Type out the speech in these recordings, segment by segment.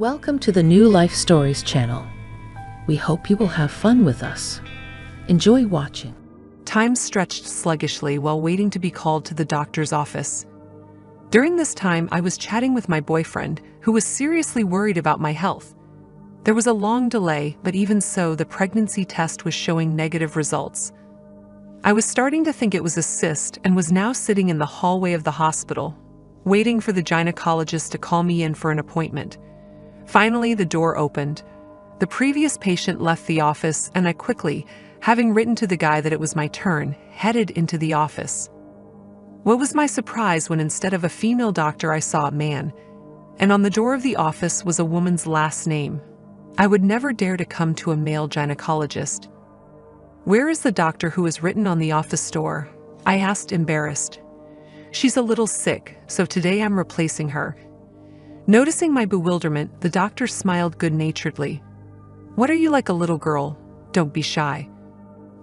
Welcome to the New Life Stories channel. We hope you will have fun with us. Enjoy watching. Time stretched sluggishly while waiting to be called to the doctor's office. During this time, I was chatting with my boyfriend, who was seriously worried about my health. There was a long delay, but even so, the pregnancy test was showing negative results. I was starting to think it was a cyst and was now sitting in the hallway of the hospital, waiting for the gynecologist to call me in for an appointment. Finally, the door opened. The previous patient left the office, and I quickly, having written to the guy that it was my turn, headed into the office. What was my surprise when instead of a female doctor I saw a man, and on the door of the office was a woman's last name. I would never dare to come to a male gynecologist. "Where is the doctor who is written on the office door?" I asked, embarrassed. "She's a little sick, so today I'm replacing her." Noticing my bewilderment, the doctor smiled good-naturedly. "What are you, like a little girl? Don't be shy.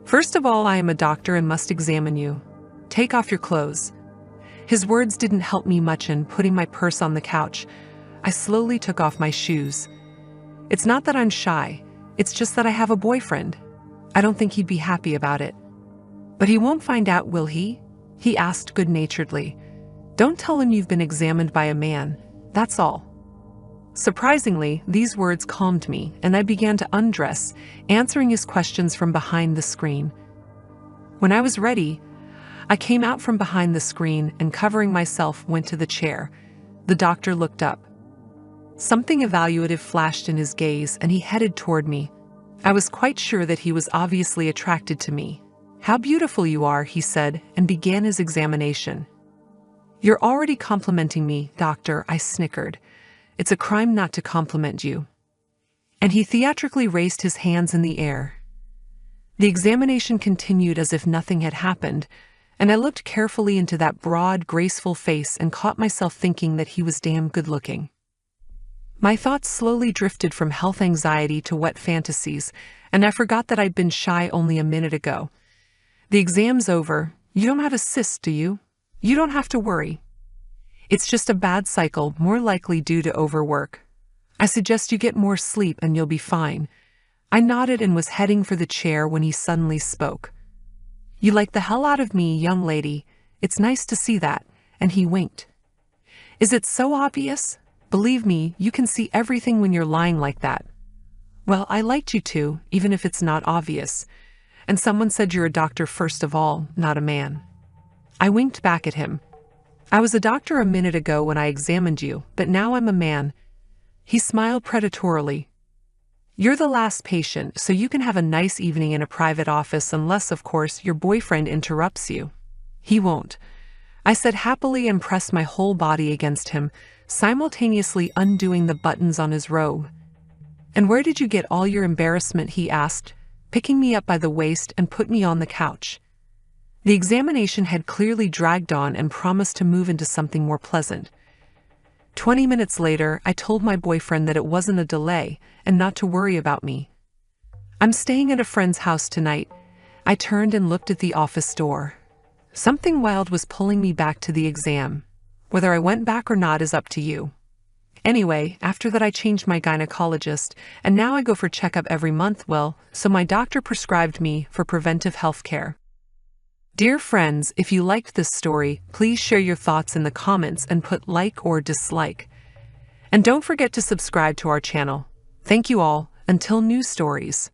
First of all, I am a doctor and must examine you. Take off your clothes." His words didn't help me much, and putting my purse on the couch, I slowly took off my shoes. It's not that I'm shy, it's just that I have a boyfriend. I don't think he'd be happy about it. "But he won't find out, will he?" he asked good-naturedly. "Don't tell him you've been examined by a man, that's all." Surprisingly, these words calmed me, and I began to undress, answering his questions from behind the screen. When I was ready, I came out from behind the screen and, covering myself, went to the chair. The doctor looked up. Something evaluative flashed in his gaze, and he headed toward me. I was quite sure that he was obviously attracted to me. "How beautiful you are," he said, and began his examination. "You're already complimenting me, doctor," I snickered. "It's a crime not to compliment you." And he theatrically raised his hands in the air. The examination continued as if nothing had happened, and I looked carefully into that broad, graceful face and caught myself thinking that he was damn good-looking. My thoughts slowly drifted from health anxiety to wet fantasies, and I forgot that I'd been shy only a minute ago. "The exam's over. You don't have a cyst, do you? You don't have to worry. It's just a bad cycle, more likely due to overwork. I suggest you get more sleep and you'll be fine." I nodded and was heading for the chair when he suddenly spoke. "You like the hell out of me, young lady. It's nice to see that," and he winked. "Is it so obvious? Believe me, you can see everything when you're lying like that." "Well, I liked you too, even if it's not obvious. And someone said you're a doctor first of all, not a man." I winked back at him. "I was a doctor a minute ago when I examined you, but now I'm a man." He smiled predatorily. "You're the last patient, so you can have a nice evening in a private office unless, of course, your boyfriend interrupts you." "He won't," I said happily and pressed my whole body against him, simultaneously undoing the buttons on his robe. "And where did you get all your embarrassment?" he asked, picking me up by the waist and put me on the couch. The examination had clearly dragged on and promised to move into something more pleasant. 20 minutes later, I told my boyfriend that it wasn't a delay and not to worry about me. "I'm staying at a friend's house tonight." I turned and looked at the office door. Something wild was pulling me back to the exam. Whether I went back or not is up to you. Anyway, after that I changed my gynecologist, and now I go for checkup every month, so my doctor prescribed me for preventive health care. Dear friends, if you liked this story, please share your thoughts in the comments and put like or dislike. And don't forget to subscribe to our channel. Thank you all. Until new stories.